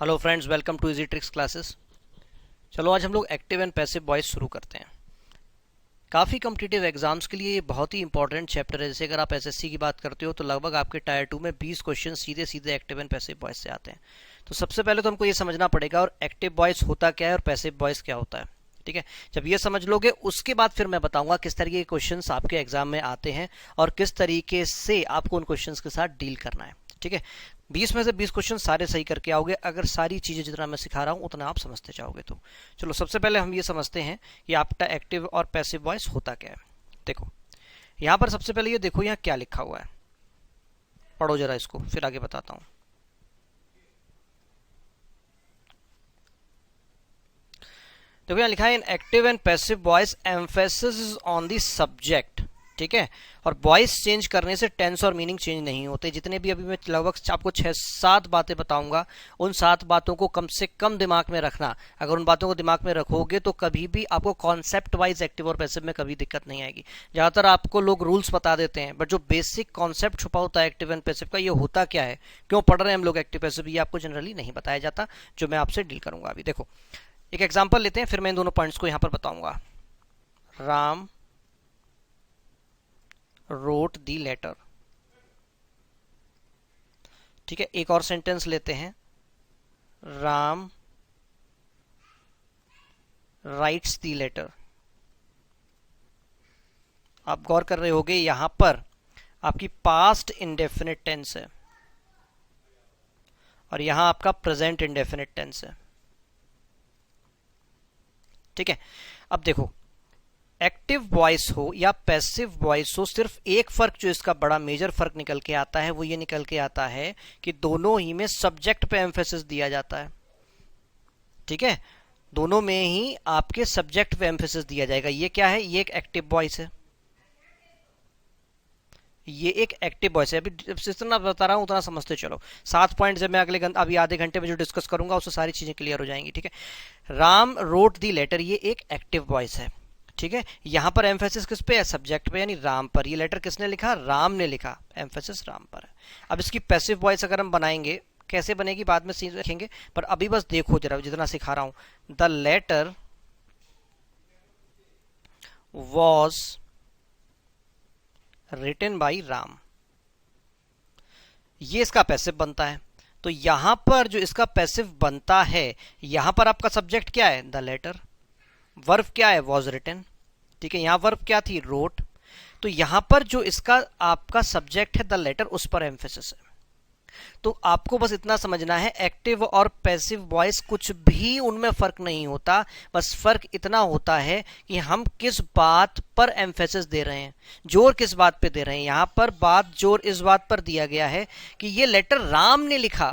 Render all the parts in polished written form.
Hello friends, welcome to easy tricks classes. चलो आज हम लोग एक्टिव एंड पैसिव वॉइस शुरू करते हैं। काफ़ी कॉम्पिटिटिव एग्जाम्स के लिए ये बहुत ही इंपॉर्टेंट चैप्टर है। जैसे अगर आप एसएससी की बात करते हो तो लगभग आपके टायर 2 में 20 क्वेश्चन सीधे सीधे एक्टिव एंड पैसिव वॉइस से आते हैं। तो सबसे पहले तो हमको ये समझना पड़ेगा और एक्टिव वॉइस होता क्या है और पैसिव वॉइस क्या होता है। ठीक है, जब ये समझ लोगे उसके बाद फिर मैं बताऊंगा किस तरीके के क्वेश्चंस आपके एग्जाम में आते हैं और किस तरीके से आपको उन क्वेश्चंस के साथ डील करना है। ठीक है, 20 में से 20 क्वेश्चन सारे सही करके आओगे अगर सारी चीजें जितना मैं सिखा रहा हूं उतना आप समझते जाओगे तो। चलो सबसे पहले हम ये समझते हैं कि आपका एक्टिव और पैसिव वॉइस होता क्या है। देखो यहां पर सबसे पहले ये देखो यहाँ क्या लिखा हुआ है, पढ़ो जरा इसको फिर आगे बताता हूं। देखो यहाँ लिखा है इन active and passive voice emphasis on the subject. ठीक है, और वॉइस चेंज करने से टेंस और मीनिंग चेंज नहीं होते। जितने भी अभी मैं लगभग आपको 6-7 बातें बताऊंगा, उन 7 बातों को कम से कम दिमाग में रखना। अगर उन बातों को दिमाग में रखोगे तो कभी भी आपको कॉन्सेप्ट वाइज एक्टिव और पैसिव में कभी दिक्कत नहीं आएगी। ज्यादातर आपको लोग रूल्स बता देते हैं, बट जो बेसिक कॉन्सेप्ट छुपा होता है एक्टिव एंड पैसिव का, ये होता क्या है, क्यों पढ़ रहे हैं हम लोग एक्टिव पैसिव, ये आपको जनरली नहीं बताया जाता, जो मैं आपसे डील करूंगा। अभी देखो एक एग्जाम्पल लेते हैं, फिर मैं इन दोनों पॉइंट्स को यहां पर बताऊंगा। Ram wrote the letter. ठीक है, एक और सेंटेंस लेते हैं, राम राइट्स दी लेटर। आप गौर कर रहे होगे यहां पर आपकी पास्ट इंडेफिनिट टेंस है और यहां आपका प्रेजेंट इंडेफिनिट टेंस है। ठीक है, अब देखो एक्टिव वॉइस हो या पैसिव वॉइस हो, सिर्फ एक फर्क जो इसका बड़ा मेजर फर्क निकल के आता है वो ये निकल के आता है कि दोनों ही में सब्जेक्ट पे एम्फेसिस दिया जाता है। ठीक है, दोनों में ही आपके सब्जेक्ट पे एम्फेसिस दिया जाएगा। ये क्या है, ये एक एक्टिव वॉइस है, ये एक एक्टिव वॉइस है। अभी जितना बता रहा हूं उतना समझते चलो। 7 पॉइंट जब मैं अभी आधे घंटे में जो डिस्कस करूंगा उससे सारी चीजें क्लियर हो जाएंगी। ठीक है, राम रोट दी लेटर, ये एक एक्टिव वॉइस है। ठीक है, यहां पर एम्फेसिस किस पे है, सब्जेक्ट पे यानी राम पर। ये लेटर किसने लिखा, राम ने लिखा, एम्फेसिस राम पर है। अब इसकी पैसिव वॉइस अगर हम बनाएंगे, कैसे बनेगी बाद में सीन रखेंगे, पर अभी बस देखो जरा जितना सिखा रहा हूं। The letter was written by Ram, ये इसका पैसिव बनता है। तो यहां पर जो इसका पैसिव बनता है, यहां पर आपका सब्जेक्ट क्या है, द लेटर, वर्ब क्या है, वॉज रिटन। ठीक है, यहां वर्ब क्या थी, रोट। तो यहां पर जो इसका आपका सब्जेक्ट है द लेटर, उस पर एम्फेसिस है। तो आपको बस इतना समझना है, एक्टिव और पैसिव वॉइस कुछ भी उनमें फर्क नहीं होता। बस फर्क इतना होता है कि हम किस बात पर एम्फेसिस दे रहे हैं, जोर किस बात पे दे रहे हैं। यहां पर बात जोर इस बात पर दिया गया है कि ये लेटर राम ने लिखा।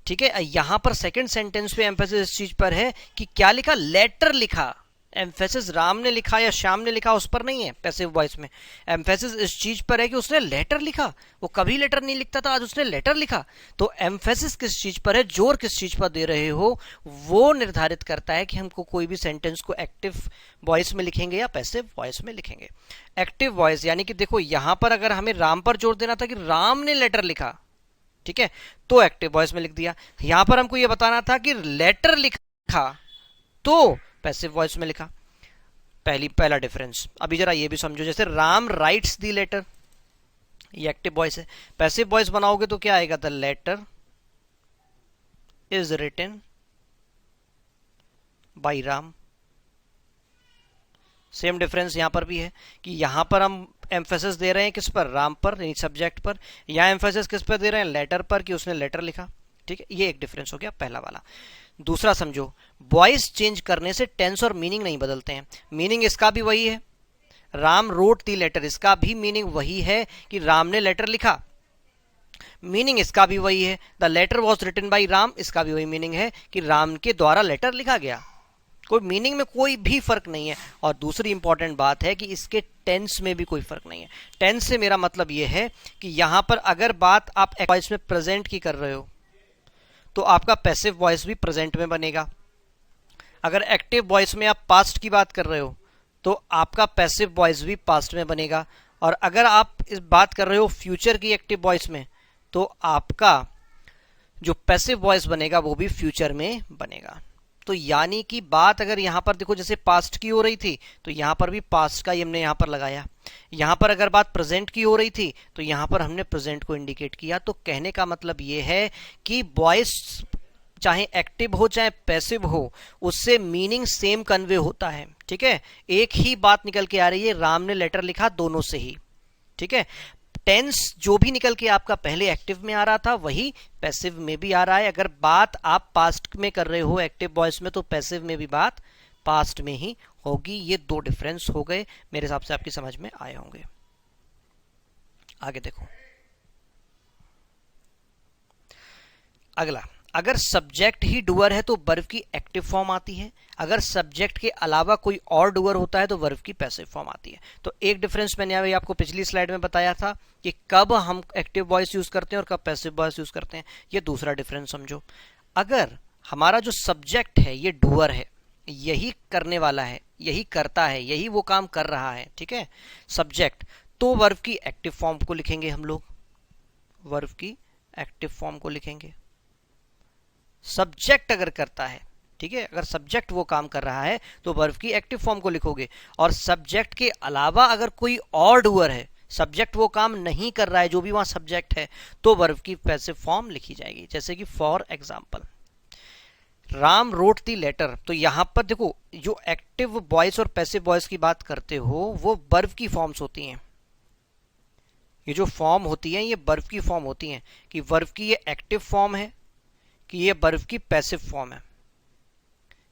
ठीक है, यहां पर सेकंड सेंटेंस पे एम्फेसिस इस चीज पर है कि क्या लिखा, लेटर लिखा। एम्फेसिस राम ने लिखा या श्याम ने लिखा उस पर नहीं है। पैसिव वॉइस में एम्फेसिस इस चीज पर है कि उसने लेटर लिखा। वो कभी लेटर नहीं लिखता था, आज उसने लेटर लिखा। तो एम्फेसिस किस चीज पर है, जोर किस चीज पर दे रहे हो, वो निर्धारित करता है कि हमको कोई भी सेंटेंस को एक्टिव वॉइस में लिखेंगे या पैसिव वॉइस में लिखेंगे। एक्टिव वॉइस यानी कि देखो यहां पर अगर हमें राम पर जोर देना था कि राम ने लेटर लिखा, ठीक है, तो एक्टिव वॉइस में लिख दिया। यहां पर हमको यह बताना था कि लेटर लिखा, तो पैसिव वॉइस में लिखा। पहला डिफरेंस। अभी जरा ये भी समझो, जैसे राम राइट्स दी लेटर, ये एक्टिव वॉइस है। पैसिव वॉइस बनाओगे तो क्या आएगा, the letter is written by Ram. Same difference यहां पर भी है कि यहां पर हम एम्फेसिस दे रहे हैं किस पर, राम पर यानी सब्जेक्ट पर। यहां एम्फेसिस किस पर दे रहे हैं, लेटर पर, कि उसने लेटर लिखा। ठीक है, ये एक डिफरेंस हो गया पहला वाला। दूसरा समझो, वॉइस चेंज करने से टेंस और मीनिंग नहीं बदलते हैं। मीनिंग इसका भी वही है, राम रोट दी लेटर, इसका भी मीनिंग वही है कि राम ने लेटर लिखा। मीनिंग इसका भी वही है, the letter was written by Ram, इसका भी वही मीनिंग है कि राम के द्वारा लेटर लिखा गया। कोई मीनिंग में कोई भी फर्क नहीं है। और दूसरी इंपॉर्टेंट बात है कि इसके टेंस में भी कोई फर्क नहीं है। टेंस से मेरा मतलब यह है कि यहां पर अगर बात आप वॉइस में प्रेजेंट की कर रहे हो तो आपका पैसिव वॉइस भी प्रेजेंट में बनेगा। अगर एक्टिव वॉइस में आप पास्ट की बात कर रहे हो तो आपका पैसिव वॉइस भी पास्ट में बनेगा। और अगर आप इस बात कर रहे हो फ्यूचर की एक्टिव वॉइस में, तो आपका जो पैसिव वॉइस बनेगा वो भी फ्यूचर में बनेगा। तो यानी कि बात अगर यहां पर देखो जैसे पास्ट की हो रही थी तो यहां पर भी पास्ट का ही हमने यहां पर लगाया, यहां पर अगर बात प्रेजेंट की हो रही थी तो यहां पर हमने प्रेजेंट को इंडिकेट किया। तो कहने का मतलब ये है कि वॉइस चाहे एक्टिव हो चाहे पैसिव हो उससे मीनिंग सेम कन्वे होता है। ठीक है, एक ही बात निकल के आ रही है, राम ने लेटर लिखा दोनों से ही। ठीक है, टेंस जो भी निकल के आपका पहले एक्टिव में आ रहा था वही पैसिव में भी आ रहा है। अगर बात आप पास्ट में कर रहे हो एक्टिव वॉइस में तो पैसिव में भी बात पास्ट में ही होगी। ये दो डिफरेंस हो गए, मेरे हिसाब से आपकी समझ में आए होंगे। आगे देखो अगला, अगर सब्जेक्ट ही डूअर है तो वर्ब की एक्टिव फॉर्म आती है, अगर सब्जेक्ट के अलावा कोई और डूअर होता है तो वर्ब की पैसिव फॉर्म आती है। तो एक डिफरेंस मैंने अभी आपको पिछली स्लाइड में बताया था कि कब हम एक्टिव वॉइस यूज करते हैं और कब पैसिव वॉइस यूज करते हैं। ये दूसरा डिफरेंस समझो, अगर हमारा जो सब्जेक्ट है ये डूअर है, यही करने वाला है, यही करता है, यही वो काम कर रहा है, ठीक है सब्जेक्ट, तो वर्ब की एक्टिव फॉर्म को लिखेंगे हम लोग, वर्ब की एक्टिव फॉर्म को लिखेंगे। सब्जेक्ट अगर करता है, ठीक है, अगर सब्जेक्ट वो काम कर रहा है तो वर्ब की एक्टिव फॉर्म को लिखोगे। और सब्जेक्ट के अलावा अगर कोई और डूअर है, सब्जेक्ट वो काम नहीं कर रहा है, जो भी वहां सब्जेक्ट है, तो वर्ब की पैसिव फॉर्म लिखी जाएगी। जैसे कि for example Ram wrote the letter, तो यहां पर देखो जो एक्टिव वॉइस और पैसिव वॉइस की बात करते हो वो वर्ब की फॉर्म्स होती हैं। ये जो फॉर्म होती है ये वर्ब की फॉर्म होती हैं, कि वर्ब की ये एक्टिव फॉर्म है कि ये वर्ब की पैसिव फॉर्म है।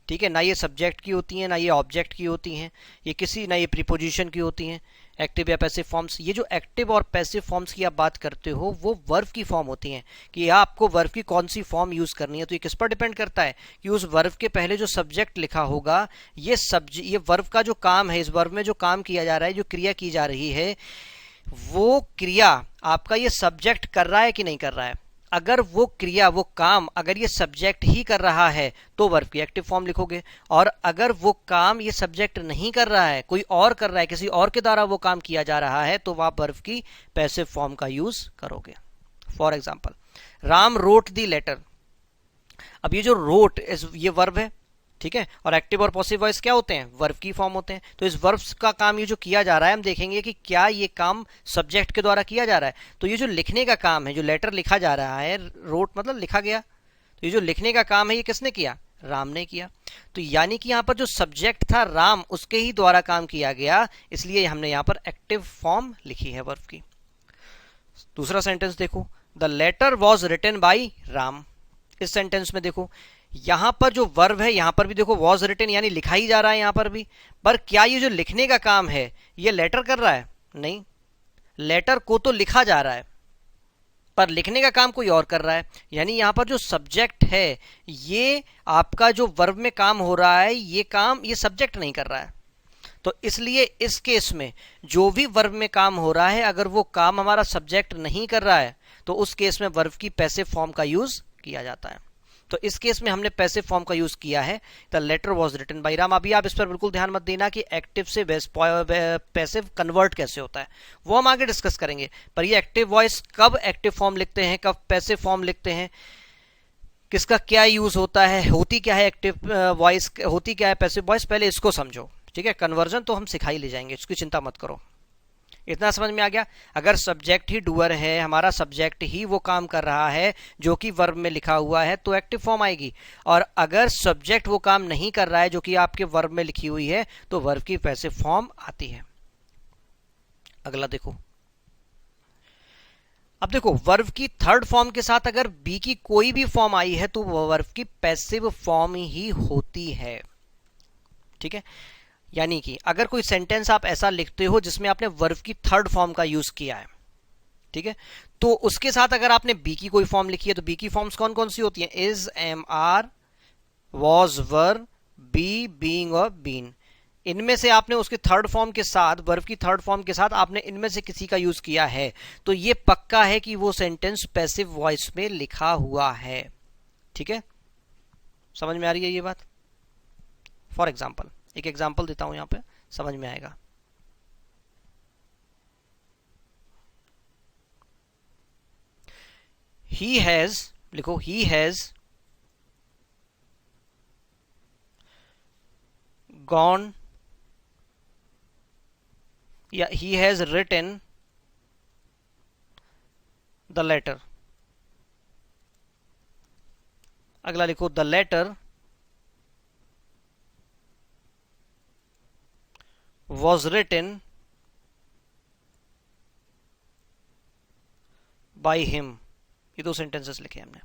ठीक है, ना ये सब्जेक्ट की होती हैं, ना ये ऑब्जेक्ट की होती हैं, ये किसी ना ये प्रीपोजिशन की होती हैं, एक्टिव या पैसिव फॉर्म्स। ये जो एक्टिव और पैसिव फॉर्म्स की आप बात करते हो वो वर्ब की फॉर्म होती हैं, कि आपको वर्ब की कौन सी फॉर्म यूज करनी है। तो ये किस पर डिपेंड करता है कि उस वर्ब के पहले जो सब्जेक्ट लिखा होगा, ये वर्ब का जो काम है, इस वर्ब में जो काम किया जा रहा है, जो क्रिया की जा रही है, वो क्रिया आपका ये सब्जेक्ट कर रहा है कि नहीं कर रहा है। अगर वो क्रिया वो काम अगर ये सब्जेक्ट ही कर रहा है तो वर्ब की एक्टिव फॉर्म लिखोगे, और अगर वो काम ये सब्जेक्ट नहीं कर रहा है, कोई और कर रहा है, किसी और के द्वारा वो काम किया जा रहा है, तो वह वर्ब की पैसिव फॉर्म का यूज करोगे। For example Ram wrote the letter, अब ये जो रोट ये वर्ब है, ठीक है, और एक्टिव और पॉसिव वॉइस क्या होते हैं, वर्ब की फॉर्म होते हैं। तो इस वर्ब का काम ये जो किया जा रहा है, हम देखेंगे कि क्या ये काम सब्जेक्ट के द्वारा किया जा रहा है। तो ये जो लिखने का काम है, जो लेटर लिखा जा रहा है, रोट मतलब लिखा गया, तो ये जो लिखने का काम है ये किसने किया, राम ने किया। तो यानी कि यहाँ पर जो सब्जेक्ट था राम, उसके ही द्वारा काम किया गया, इसलिए हमने यहाँ पर एक्टिव फॉर्म लिखी है वर्ब की। दूसरा सेंटेंस देखो, the letter was written by Ram. इस सेंटेंस में देखो यहां पर जो वर्ब है, यहां पर भी देखो वॉज रिटन यानी लिखा ही जा रहा है यहां पर भी, पर क्या ये जो लिखने का काम है ये लेटर कर रहा है, नहीं, लेटर को तो लिखा जा रहा है पर लिखने का काम कोई और कर रहा है। यानी यहां पर जो सब्जेक्ट है, ये आपका जो वर्ब में काम हो रहा है, ये काम ये सब्जेक्ट नहीं कर रहा है। तो इसलिए इस केस में जो भी वर्ब में काम हो रहा है, अगर वो काम हमारा सब्जेक्ट नहीं कर रहा है तो उस केस में वर्ब की पैसिव फॉर्म का यूज किया जाता है। तो इस केस में हमने पैसिव फॉर्म का यूज किया है, the letter was written by Ram. अभी आप इस पर बिल्कुल ध्यान मत देना कि एक्टिव से पैसिव कन्वर्ट कैसे होता है, वो हम आगे डिस्कस करेंगे। पर ये एक्टिव वॉइस कब एक्टिव फॉर्म लिखते हैं, कब पैसिव फॉर्म लिखते हैं, किसका क्या यूज होता है, होती क्या है एक्टिव वॉइस, होती क्या है पैसिव वॉइस, पहले इसको समझो। ठीक है, कन्वर्जन तो हम सिखा ही ले जाएंगे, इसकी चिंता मत करो। इतना समझ में आ गया। अगर सब्जेक्ट ही डूअर है, हमारा सब्जेक्ट ही वो काम कर रहा है जो कि वर्ब में लिखा हुआ है, तो एक्टिव फॉर्म आएगी। और अगर सब्जेक्ट वो काम नहीं कर रहा है जो कि आपके वर्ब में लिखी हुई है, तो वर्ब की पैसिव फॉर्म आती है। अगला देखो, अब देखो वर्ब की थर्ड फॉर्म के साथ अगर बी की कोई भी फॉर्म आई है तो वह वर्ब की पैसिव फॉर्म ही होती है। ठीक है, यानी कि अगर कोई सेंटेंस आप ऐसा लिखते हो जिसमें आपने वर्ब की थर्ड फॉर्म का यूज किया है, ठीक है, तो उसके साथ अगर आपने बी की कोई फॉर्म लिखी है, तो बी की फॉर्म्स कौन कौन सी होती हैं, is, am, are, was, were, be, being और बीन। इनमें से आपने उसके थर्ड फॉर्म के साथ, वर्ब की थर्ड फॉर्म के साथ आपने इनमें से किसी का यूज किया है, तो ये पक्का है कि वो सेंटेंस पैसिव वॉइस में लिखा हुआ है। ठीक है, समझ में आ रही है ये बात। फॉर एग्जाम्पल, एक एग्जाम्पल देता हूं, यहां पे समझ में आएगा। ही हैज लिखो ही हैज गॉन या he has written the letter. अगला लिखो the letter was written by him। ये दो सेंटेंसेस लिखे हमने।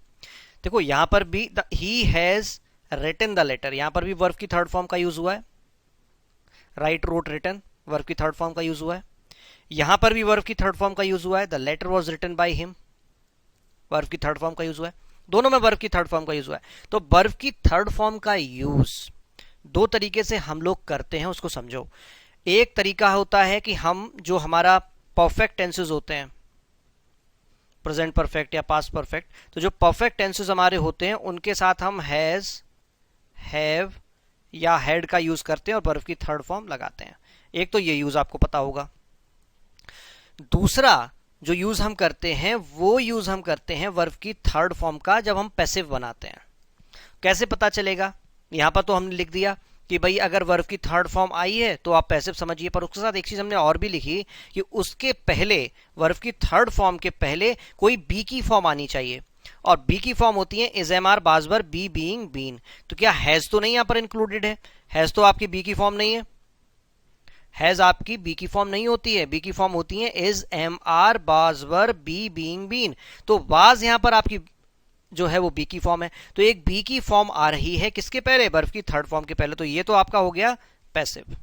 देखो यहां पर भी he has written the letter, यहां पर भी वर्ब की थर्ड फॉर्म का यूज हुआ है। राइट, रोट, रिटन वर्ब की थर्ड फॉर्म का यूज हुआ है। यहां पर भी वर्ब की थर्ड फॉर्म का यूज हुआ है। The letter was written by him, verb की थर्ड फॉर्म का यूज हुआ है। दोनों में वर्ब की थर्ड फॉर्म का यूज हुआ है। तो वर्ब की थर्ड फॉर्म का यूज दो तरीके से हम लोग करते हैं, उसको समझो। एक तरीका होता है कि हम जो हमारा परफेक्ट टेंसेस होते हैं, प्रेजेंट परफेक्ट या पास्ट परफेक्ट, तो जो परफेक्ट टेंसेस हमारे होते हैं उनके साथ हम हैज, हैव या हैड का यूज करते हैं और वर्ब की थर्ड फॉर्म लगाते हैं। एक तो ये यूज आपको पता होगा। दूसरा जो यूज हम करते हैं वो यूज हम करते हैं वर्ब की थर्ड फॉर्म का जब हम पैसिव बनाते हैं। कैसे पता चलेगा? यहां पर तो हमने लिख दिया कि भाई अगर वर्ब की थर्ड फॉर्म आई है तो आप पैसिव समझिए, पर उसके साथ एक चीज हमने और भी लिखी कि उसके पहले, वर्ब की थर्ड फॉर्म के पहले कोई बी की फॉर्म आनी चाहिए, और बी की फॉर्म होती है is, am, are, was were, be, being, been. तो क्या हैज तो नहीं यहां पर इंक्लूडेड है? हैज तो आपकी बी की फॉर्म नहीं है। हैज आपकी बी की फॉर्म नहीं होती है। बी की फॉर्म होती है is, am, are, was were, be, being, been. तो बाज यहां पर आपकी जो है वो बी की फॉर्म है। तो एक बी की फॉर्म आ रही है किसके पहले? वर्ब की थर्ड फॉर्म के पहले। तो ये तो आपका हो गया पैसिव।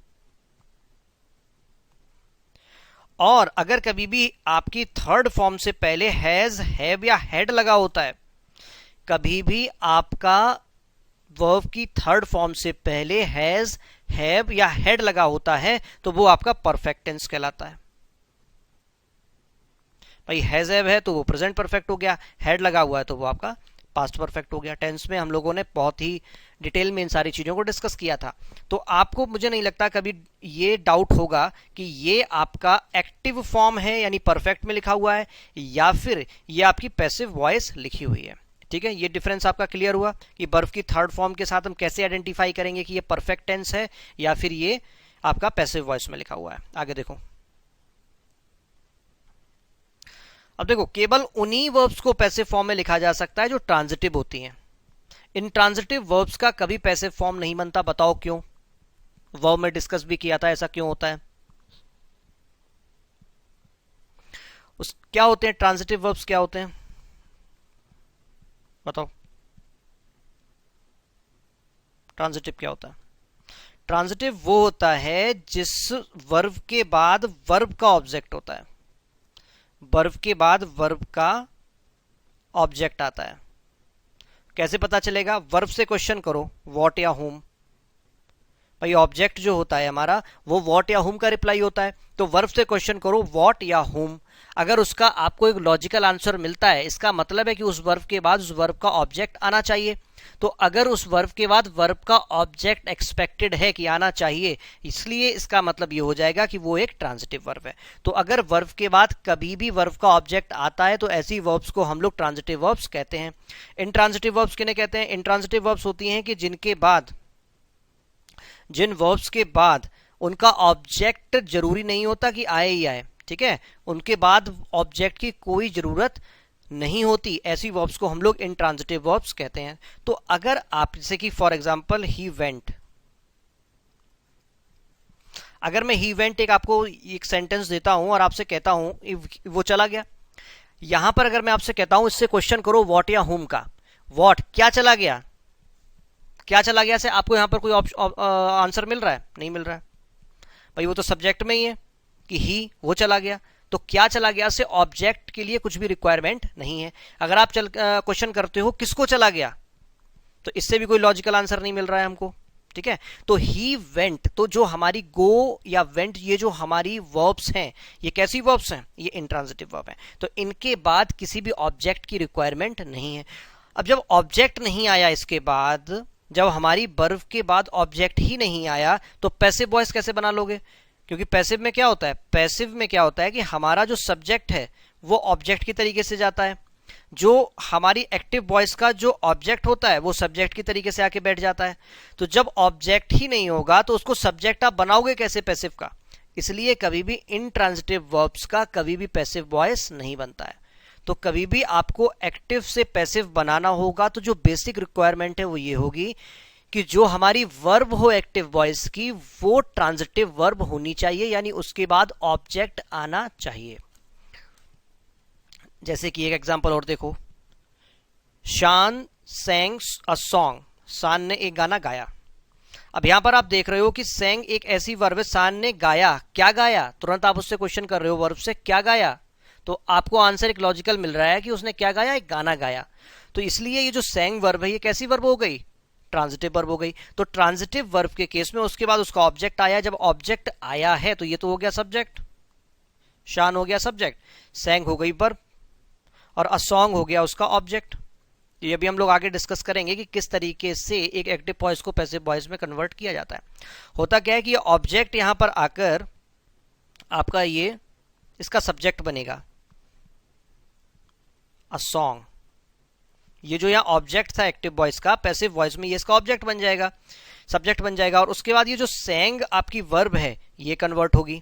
और अगर कभी भी आपकी थर्ड फॉर्म से पहले हैज, हैव या हैड लगा होता है, कभी भी आपका वर्ब की थर्ड फॉर्म से पहले हैज, हैव या हैड लगा होता है तो वो आपका परफेक्ट टेंस कहलाता है। भाई हैज, हैव है तो वो प्रेजेंट परफेक्ट हो गया, हैड लगा हुआ है तो वो आपका पास्ट परफेक्ट हो गया। टेंस में हम लोगों ने बहुत ही डिटेल में इन सारी चीजों को डिस्कस किया था। तो आपको, मुझे नहीं लगता कभी ये डाउट होगा कि ये आपका एक्टिव फॉर्म है यानी परफेक्ट में लिखा हुआ है, या फिर ये आपकी पैसिव वॉइस लिखी हुई है। ठीक है, ये डिफरेंस आपका क्लियर हुआ कि वर्ब की थर्ड फॉर्म के साथ हम कैसे आइडेंटिफाई करेंगे कि ये परफेक्ट टेंस है या फिर ये आपका पैसिव वॉइस में लिखा हुआ है। आगे देखो, अब देखो केवल उन्हीं वर्ब्स को पैसिव फॉर्म में लिखा जा सकता है जो ट्रांजिटिव होती हैं। इन ट्रांजिटिव वर्ब्स का कभी पैसिव फॉर्म नहीं बनता। बताओ क्यों? वर्ब में डिस्कस भी किया था ऐसा क्यों होता है। क्या होते हैं ट्रांजिटिव वर्ब्स? क्या होते हैं बताओ? ट्रांजिटिव क्या होता है? ट्रांजिटिव वो होता है जिस वर्ब के बाद वर्ब का ऑब्जेक्ट होता है। वर्ब के बाद वर्ब का ऑब्जेक्ट आता है। कैसे पता चलेगा? वर्ब से क्वेश्चन करो, व्हाट या हुम। भाई ऑब्जेक्ट जो होता है हमारा वो व्हाट या हुम का रिप्लाई होता है। तो वर्ब से क्वेश्चन करो व्हाट या हुम, अगर उसका आपको एक लॉजिकल आंसर मिलता है, इसका मतलब है कि उस वर्ब के बाद उस वर्ब का ऑब्जेक्ट आना चाहिए। तो अगर उस वर्ब के बाद वर्ब का ऑब्जेक्ट एक्सपेक्टेड है कि आना चाहिए, इसलिए इसका मतलब ये हो जाएगा कि वो एक ट्रांजिटिव वर्ब है। तो अगर वर्ब के बाद कभी भी वर्ब का ऑब्जेक्ट आता है तो ऐसी वर्ब्स को हम लोग ट्रांजिटिव वर्ब्स कहते हैं। इंट्रांजिटिव वर्ब्स किन्हें कहते हैं? इंट्रांजिटिव वर्ब्स होती हैं कि जिन वर्ब्स के बाद उनका ऑब्जेक्ट जरूरी नहीं होता कि आए ही आए। ठीक है, उनके बाद ऑब्जेक्ट की कोई जरूरत नहीं होती, ऐसी वर्ब्स को हम लोग इंट्रांजिटिव वर्ब्स कहते हैं। तो अगर आप, जैसे कि फॉर एग्जांपल ही वेंट, अगर मैं ही वेंट एक आपको एक सेंटेंस देता हूं और आपसे कहता हूं वो चला गया, यहां पर अगर मैं आपसे कहता हूं इससे क्वेश्चन करो व्हाट या हुम का, व्हाट क्या चला गया, क्या चला गया से आपको यहां पर कोई आंसर मिल रहा है? नहीं मिल रहा है। भाई वो तो सब्जेक्ट में ही है कि ही, वो चला गया। तो क्या चला गया से ऑब्जेक्ट के लिए कुछ भी रिक्वायरमेंट नहीं है। अगर आप क्वेश्चन करते हो किसको चला गया, तो इससे भी कोई लॉजिकल आंसर नहीं मिल रहा है हमको। ठीक है, तो ही वेंट, तो जो हमारी गो या वेंट, ये जो हमारी वर्ब्स हैं, ये कैसी वर्ब्स हैं? ये इंट्रांजिटिव वर्ब है। तो इनके बाद किसी भी ऑब्जेक्ट की रिक्वायरमेंट नहीं है। अब जब ऑब्जेक्ट नहीं आया, इसके बाद जब हमारी वर्ब के बाद ऑब्जेक्ट ही नहीं आया, तो पैसिव वॉइस कैसे बना लोगे? क्योंकि पैसिव में क्या होता है? पैसिव में क्या होता है कि हमारा जो सब्जेक्ट है वो ऑब्जेक्ट की तरीके से जाता है। जो हमारी एक्टिव वॉइस का जो ऑब्जेक्ट होता है वो सब्जेक्ट की तरीके से आके बैठ जाता है। तो जब ऑब्जेक्ट ही नहीं होगा तो उसको सब्जेक्ट आप बनाओगे कैसे पैसिव का? इसलिए कभी भी इंट्रांजिटिव वर्ब्स का कभी भी पैसिव वॉइस नहीं बनता है। तो कभी भी आपको एक्टिव से पैसिव बनाना होगा तो जो बेसिक रिक्वायरमेंट है वो ये होगी कि जो हमारी वर्ब हो एक्टिव वॉइस की वो ट्रांजिटिव वर्ब होनी चाहिए, यानी उसके बाद ऑब्जेक्ट आना चाहिए। जैसे कि एक एग्जांपल और देखो, शान सैंग अ सॉन्ग, शान ने एक गाना गाया। अब यहां पर आप देख रहे हो कि सैंग एक ऐसी वर्ब है, शान ने गाया, क्या गाया? तुरंत आप उससे क्वेश्चन कर रहे हो वर्ब से, क्या गाया? तो आपको आंसर एक लॉजिकल मिल रहा है कि उसने क्या गाया? एक गाना गाया। तो इसलिए ये जो सैंग वर्ब है ये कैसी वर्ब हो गई? ट्रांजिटिव वर्ब हो गई। तो ट्रांजिटिव वर्ब के केस में उसके बाद उसका ऑब्जेक्ट आया, जब ऑब्जेक्ट आया है तो ये तो हो गया सब्जेक्ट, शान हो गया सब्जेक्ट, सैंग हो गई वर्ब, और अ सॉन्ग हो गया उसका ऑब्जेक्ट। ये भी हम लोग आगे डिस्कस करेंगे कि किस तरीके से एक एक्टिव वॉइस को पैसिव वॉइस में कन्वर्ट किया जाता है। होता क्या है कि ये ऑब्जेक्ट यहां पर आकर आपका ये इसका सब्जेक्ट बनेगा, अ सॉन्ग। ये जो यहाँ ऑब्जेक्ट था एक्टिव वॉइस का, पैसिव वॉइस में ये इसका ऑब्जेक्ट बन जाएगा, सब्जेक्ट बन जाएगा। और उसके बाद ये जो सैंग आपकी वर्ब है ये कन्वर्ट होगी।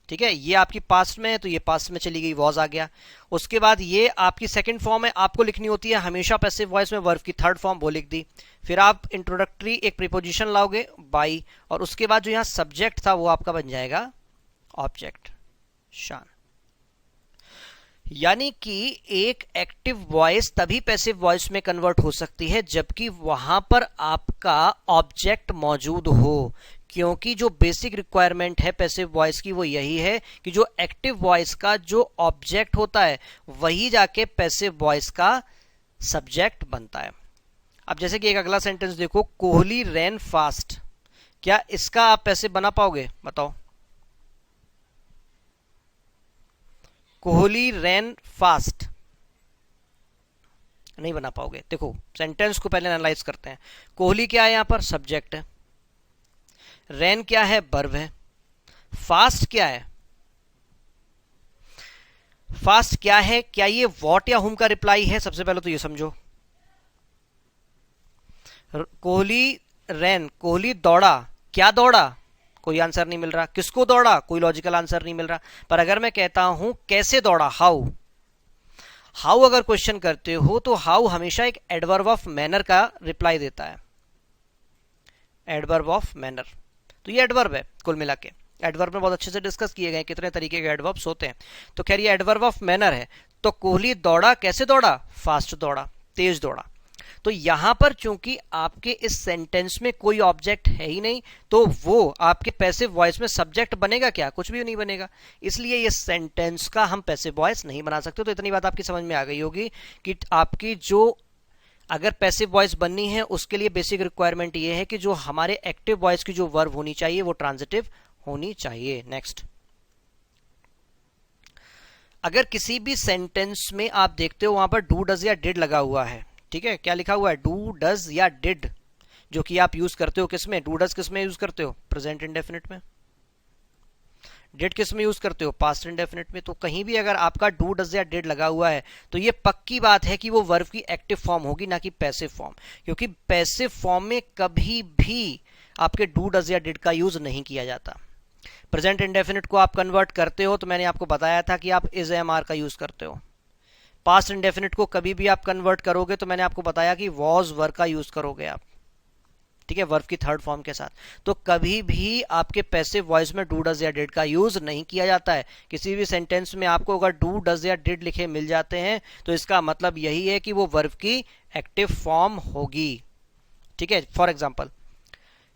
ठीक है, ये आपकी पास्ट में है तो ये पास्ट में चली गई, वॉज आ गया। उसके बाद ये आपकी सेकंड फॉर्म है, आपको लिखनी होती है हमेशा पैसिव वॉइस में वर्ब की थर्ड फॉर्म, वो लिख दी। फिर आप इंट्रोडक्टरी एक प्रीपोजिशन लाओगे बाई, और उसके बाद जो यहाँ सब्जेक्ट था वो आपका बन जाएगा ऑब्जेक्ट, शान। यानी कि एक एक्टिव वॉइस तभी पैसिव वॉइस में कन्वर्ट हो सकती है जबकि वहां पर आपका ऑब्जेक्ट मौजूद हो, क्योंकि जो बेसिक रिक्वायरमेंट है पैसिव वॉइस की वो यही है कि जो एक्टिव वॉइस का जो ऑब्जेक्ट होता है वही जाके पैसिव वॉइस का सब्जेक्ट बनता है। अब जैसे कि एक अगला सेंटेंस देखो, कोहली रैन फास्ट, क्या इसका आप पैसिव बना पाओगे? बताओ। कोहली रैन फास्ट नहीं बना पाओगे। देखो सेंटेंस को पहले एनालाइज करते हैं। कोहली क्या है? यहां पर सब्जेक्ट है। रैन क्या है? वर्ब है। फास्ट क्या है? फास्ट क्या है? क्या ये व्हाट या हुम का रिप्लाई है? सबसे पहले तो ये समझो। कोहली रैन, कोहली दौड़ा, क्या दौड़ा? कोई आंसर नहीं मिल रहा। किसको दौड़ा? कोई लॉजिकल आंसर नहीं मिल रहा। पर अगर मैं कहता हूं कैसे दौड़ा, हाउ, हाउ अगर क्वेश्चन करते हो तो हाउ हमेशा एक एडवर्ब ऑफ मैनर का रिप्लाई देता है, एडवर्ब ऑफ मैनर। तो ये एडवर्ब है कुल मिला के। एडवर्ब में बहुत अच्छे से डिस्कस किए गए कितने तरीके के एडवर्ब्स होते हैं। तो खैर ये एडवर्ब ऑफ मैनर है। तो कोहली दौड़ा, कैसे दौड़ा? फास्ट दौड़ा, तेज दौड़ा। तो यहां पर चूंकि आपके इस सेंटेंस में कोई ऑब्जेक्ट है ही नहीं तो वो आपके पैसिव वॉइस में सब्जेक्ट बनेगा क्या? कुछ भी नहीं बनेगा। इसलिए ये सेंटेंस का हम पैसिव वॉइस नहीं बना सकते। तो इतनी बात आपकी समझ में आ गई होगी कि आपकी जो अगर पैसिव वॉइस बननी है उसके लिए बेसिक रिक्वायरमेंट ये है कि जो हमारे एक्टिव वॉइस की जो वर्ब होनी चाहिए वो ट्रांजिटिव होनी चाहिए। नेक्स्ट, अगर किसी भी सेंटेंस में आप देखते हो वहां पर डू डज या डिड लगा हुआ है, ठीक है, क्या लिखा हुआ है? डू डज या डिड, जो कि आप यूज करते हो किसमें? डू डज किसमें यूज करते हो? प्रेजेंट इंडेफिनिट में। डिड किस में यूज करते हो? पास्ट इंडेफिनिट में। तो कहीं भी अगर आपका डू डज या डिड लगा हुआ है तो ये पक्की बात है कि वो वर्ब की एक्टिव फॉर्म होगी, ना कि पैसिव फॉर्म, क्योंकि पैसिव फॉर्म में कभी भी आपके डू डज या डिड का यूज नहीं किया जाता। प्रेजेंट इंडेफिनिट को आप कन्वर्ट करते हो तो मैंने आपको बताया था कि आप इज एम आर का यूज करते हो। पास्ट इंडेफिनिट को कभी भी आप कन्वर्ट करोगे तो मैंने आपको बताया कि वॉज वर्ब का यूज करोगे आप, ठीक है, वर्ब की थर्ड फॉर्म के साथ। तो कभी भी आपके पैसिव वॉइस में डू डज या डिड का यूज नहीं किया जाता है। किसी भी सेंटेंस में आपको अगर डू डज या डिड लिखे मिल जाते हैं तो इसका मतलब यही है कि वो वर्ब की एक्टिव फॉर्म होगी। ठीक है, for example,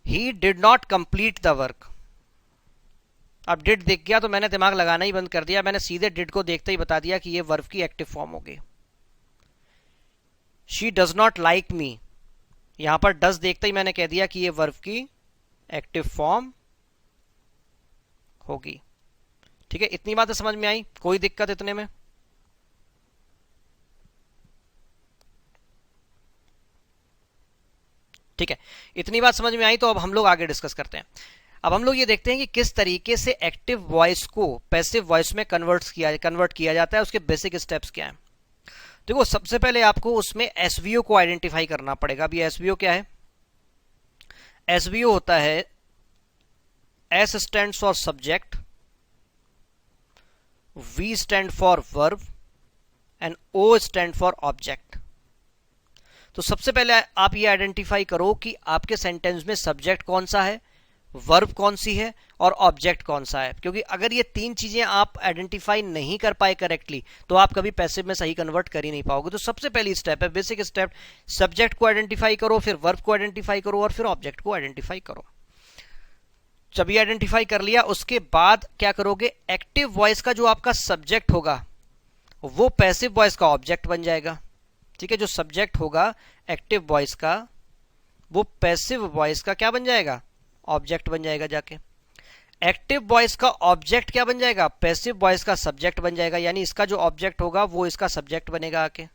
he did not complete the work. अब डिड दिख गया तो मैंने दिमाग लगाना ही बंद कर दिया, मैंने सीधे डिड को देखते ही बता दिया कि ये वर्ब की एक्टिव फॉर्म होगी। She does not like me, यहां पर डज देखते ही मैंने कह दिया कि ये वर्ब की एक्टिव फॉर्म होगी। ठीक है, इतनी बातें समझ में आई? कोई दिक्कत इतने में? ठीक है, इतनी बात समझ में आई तो अब हम लोग आगे डिस्कस करते हैं। अब हम लोग ये देखते हैं कि किस तरीके से एक्टिव वॉइस को पैसिव वॉइस में कन्वर्ट किया जाता है, उसके बेसिक स्टेप्स क्या है। देखो सबसे पहले आपको उसमें एसवीओ को आइडेंटिफाई करना पड़ेगा। अभी एसवीओ क्या है? एसवीओ होता है S stands for subject, V stands for verb and O stand for object. तो सबसे पहले आप ये आइडेंटिफाई करो कि आपके सेंटेंस में सब्जेक्ट कौन सा है, वर्ब कौन सी है और ऑब्जेक्ट कौन सा है। क्योंकि अगर ये तीन चीजें आप आइडेंटिफाई नहीं कर पाए करेक्टली तो आप कभी पैसिव में सही कन्वर्ट कर ही नहीं पाओगे। तो सबसे पहली स्टेप है, बेसिक स्टेप, सब्जेक्ट को आइडेंटिफाई करो, फिर वर्ब को आइडेंटिफाई करो और फिर ऑब्जेक्ट को आइडेंटिफाई करो। जब ये आइडेंटिफाई कर लिया उसके बाद क्या करोगे, एक्टिव वॉइस का जो आपका सब्जेक्ट होगा वो पैसिव वॉइस का ऑब्जेक्ट बन जाएगा। ठीक है, जो सब्जेक्ट होगा एक्टिव वॉइस का वो पैसिव वॉइस का क्या बन जाएगा, ऑब्जेक्ट बन जाएगा। जाके एक्टिव वॉइस का ऑब्जेक्ट क्या बन जाएगा, पैसिव वॉइस का सब्जेक्ट बन जाएगा। यानी इसका जो ऑब्जेक्ट होगा वो इसका सब्जेक्ट बनेगा आके,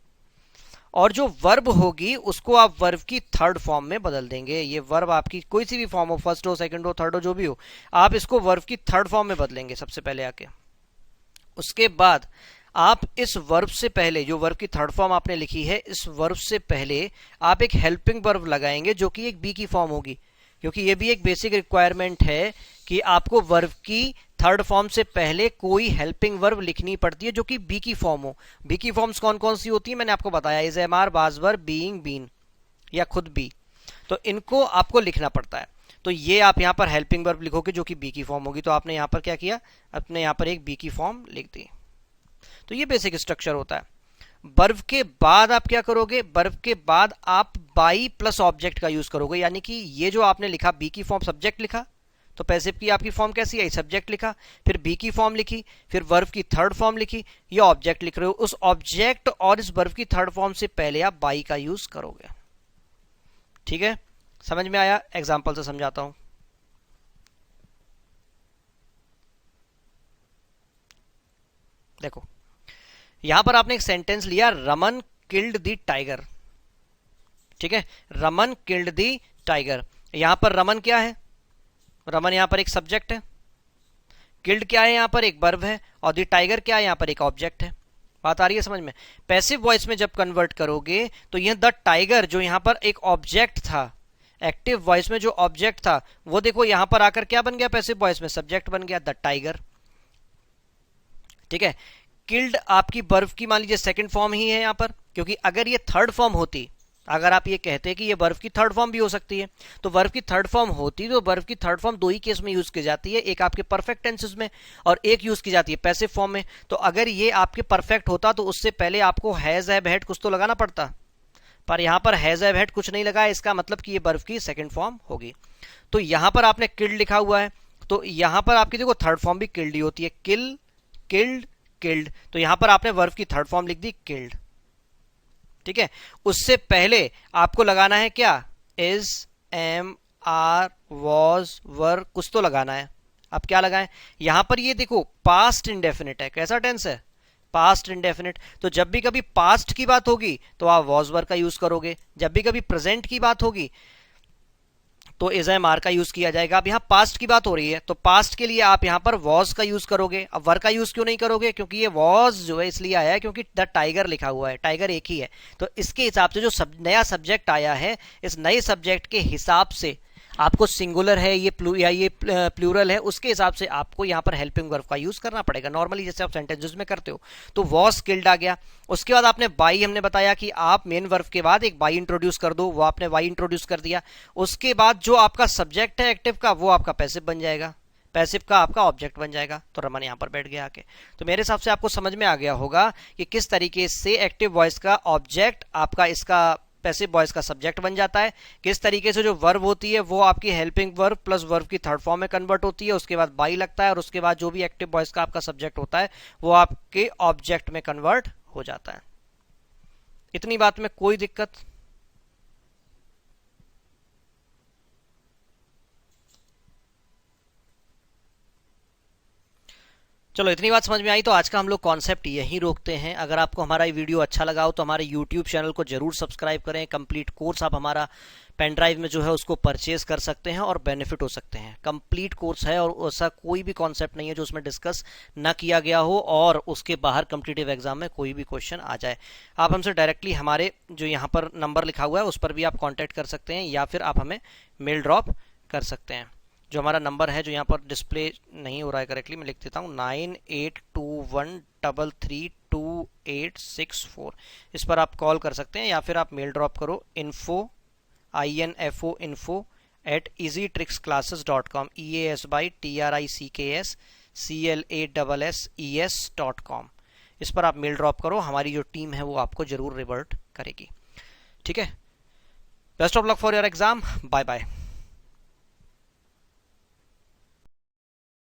और जो वर्ब होगी उसको आप वर्ब की थर्ड फॉर्म में बदल देंगे। ये वर्ब आपकी कोई सी भी फॉर्म हो, फर्स्ट हो, सेकंड हो, थर्ड हो, जो भी हो, आप इसको वर्ब की थर्ड फॉर्म में बदलेंगे सबसे पहले आके। उसके बाद आप इस वर्ब से पहले, जो वर्ब की थर्ड फॉर्म आपने लिखी है, इस वर्ब से पहले आप एक हेल्पिंग वर्ब लगाएंगे जो कि एक बी की फॉर्म होगी। क्योंकि ये भी एक बेसिक रिक्वायरमेंट है कि आपको वर्ब की थर्ड फॉर्म से पहले कोई हेल्पिंग वर्ब लिखनी पड़ती है जो कि बी की फॉर्म हो। बी की फॉर्म्स कौन कौन सी होती है मैंने आपको बताया, is, am, are, was, were, being, been या खुद बी। तो इनको आपको लिखना पड़ता है। तो ये आप यहाँ पर हेल्पिंग वर्ब लिखोगे जो कि बी की फॉर्म होगी। तो आपने यहाँ पर क्या किया, अपने यहाँ पर एक बी की फॉर्म लिख दी। तो ये बेसिक स्ट्रक्चर होता है। वर्ब के बाद आप क्या करोगे, वर्ब के बाद आप बाई प्लस ऑब्जेक्ट का यूज करोगे। यानी कि ये जो आपने लिखा बी की फॉर्म, सब्जेक्ट लिखा, तो पैसिव की आपकी फॉर्म कैसी आई, सब्जेक्ट लिखा, फिर बी की फॉर्म लिखी, फिर वर्ब की थर्ड फॉर्म लिखी, ये ऑब्जेक्ट लिख रहे हो। उस ऑब्जेक्ट और इस वर्ब की थर्ड फॉर्म से पहले आप बाई का यूज करोगे। ठीक है, समझ में आया? एग्जाम्पल से समझाता हूं। देखो यहां पर आपने एक सेंटेंस लिया, रमन किल्ड द टाइगर। ठीक है, रमन किल्ड द टाइगर। यहां पर रमन क्या है, रमन यहां पर एक सब्जेक्ट है, किल्ड क्या है, यहां पर एक वर्ब है, और द टाइगर क्या है, यहां पर एक ऑब्जेक्ट है। बात आ रही है समझ में? पैसिव वॉइस में जब कन्वर्ट करोगे तो यह द टाइगर जो यहां पर एक ऑब्जेक्ट था, एक्टिव वॉइस में जो ऑब्जेक्ट था वो देखो यहां पर आकर क्या बन गया, पैसिव वॉइस में सब्जेक्ट बन गया, द टाइगर। ठीक है, किल्ड आपकी वर्ब की मान लीजिए सेकंड फॉर्म ही है यहां पर, क्योंकि अगर ये थर्ड फॉर्म होती, अगर आप ये कहते कि ये वर्ब की थर्ड फॉर्म भी हो सकती है, तो वर्ब की थर्ड फॉर्म होती तो वर्ब की थर्ड फॉर्म दो ही केस में यूज की जाती है, एक आपके परफेक्ट टेंसेस में और एक यूज की जाती है पैसिव फॉर्म में। तो अगर ये आपके परफेक्ट होता तो उससे पहले आपको हैज, हैव, हैड कुछ तो लगाना पड़ता, पर यहां पर हैज, हैव, हैड कुछ नहीं लगा। इसका मतलब कि ये वर्ब की सेकंड फॉर्म होगी। तो यहां पर आपने किल्ड लिखा हुआ है, तो यहां पर आपकी देखो थर्ड फॉर्म भी किल्ड ही होती है, किल, किल्ड, किल्ड। तो यहां पर आपने वर्ब की थर्ड फॉर्म लिख दी, किल्ड। ठीक है, उससे पहले आपको लगाना है क्या, इज, एम, आर, वॉज, वर, कुछ तो लगाना है। अब क्या लगाएं, यहां पर ये देखो पास्ट इंडेफिनिट है, कैसा टेंस है, पास्ट इंडेफिनिट। तो जब भी कभी पास्ट की बात होगी तो आप वॉज, वर का यूज करोगे, जब भी कभी प्रेजेंट की बात होगी तो इज, एम, आर का यूज किया जाएगा। अब यहाँ पास्ट की बात हो रही है तो पास्ट के लिए आप यहाँ पर वॉज का यूज करोगे। अब वर का यूज क्यों नहीं करोगे, क्योंकि ये वॉज जो है इसलिए आया है क्योंकि द टाइगर लिखा हुआ है, टाइगर एक ही है। तो इसके हिसाब से जो नया सब्जेक्ट आया है, इस नए सब्जेक्ट के हिसाब से आपको सिंगुलर है ये या ये प्लूरल है, उसके हिसाब से आपको यहाँ पर हेल्पिंग वर्ब का यूज करना पड़ेगा, नॉर्मली जैसे आप सेंटेंसेस में करते हो। तो वॉज किल्ड आ गया। उसके बाद आपने बाई, हमने बताया कि आप मेन वर्ब के बाद एक बाई इंट्रोड्यूस कर दो, वो आपने बाई इंट्रोड्यूस कर दिया। उसके बाद जो आपका सब्जेक्ट है एक्टिव का वो आपका पैसिव बन जाएगा, पैसिव का आपका ऑब्जेक्ट बन जाएगा। तो रमन यहाँ पर बैठ गया आके। तो मेरे हिसाब से आपको समझ में आ गया होगा कि किस तरीके से एक्टिव वॉइस का ऑब्जेक्ट आपका इसका पैसिव वॉइस का सब्जेक्ट बन जाता है, किस तरीके से जो वर्ब होती है वो आपकी हेल्पिंग वर्ब प्लस वर्ब की थर्ड फॉर्म में कन्वर्ट होती है, उसके बाद बाई लगता है और उसके बाद जो भी एक्टिव वॉइस का आपका सब्जेक्ट होता है वो आपके ऑब्जेक्ट में कन्वर्ट हो जाता है। इतनी बात में कोई दिक्कत? चलो इतनी बात समझ में आई तो आज का हम लोग कॉन्सेप्ट यहीं रोकते हैं। अगर आपको हमारा ये वीडियो अच्छा लगा हो तो हमारे YouTube चैनल को जरूर सब्सक्राइब करें। कंप्लीट कोर्स आप हमारा पेन ड्राइव में जो है उसको परचेज कर सकते हैं और बेनिफिट हो सकते हैं। कंप्लीट कोर्स है और ऐसा कोई भी कॉन्सेप्ट नहीं है जो उसमें डिस्कस ना किया गया हो और उसके बाहर कॉम्पिटिटिव एग्जाम में कोई भी क्वेश्चन आ जाए। आप हमसे डायरेक्टली हमारे जो यहाँ पर नंबर लिखा हुआ है उस पर भी आप कॉन्टैक्ट कर सकते हैं या फिर आप हमें मेल ड्रॉप कर सकते हैं। जो हमारा नंबर है जो यहाँ पर डिस्प्ले नहीं हो रहा है करेक्टली, मैं लिख देता हूँ 9821332864। इस पर आप कॉल कर सकते हैं या फिर आप मेल ड्रॉप करो info@easytricksclasses.com easbytricksclasses.com। इस पर आप मेल ड्रॉप करो, हमारी जो टीम है वो आपको जरूर रिवर्ट करेगी। ठीक है, best of luck for your exam, bye bye.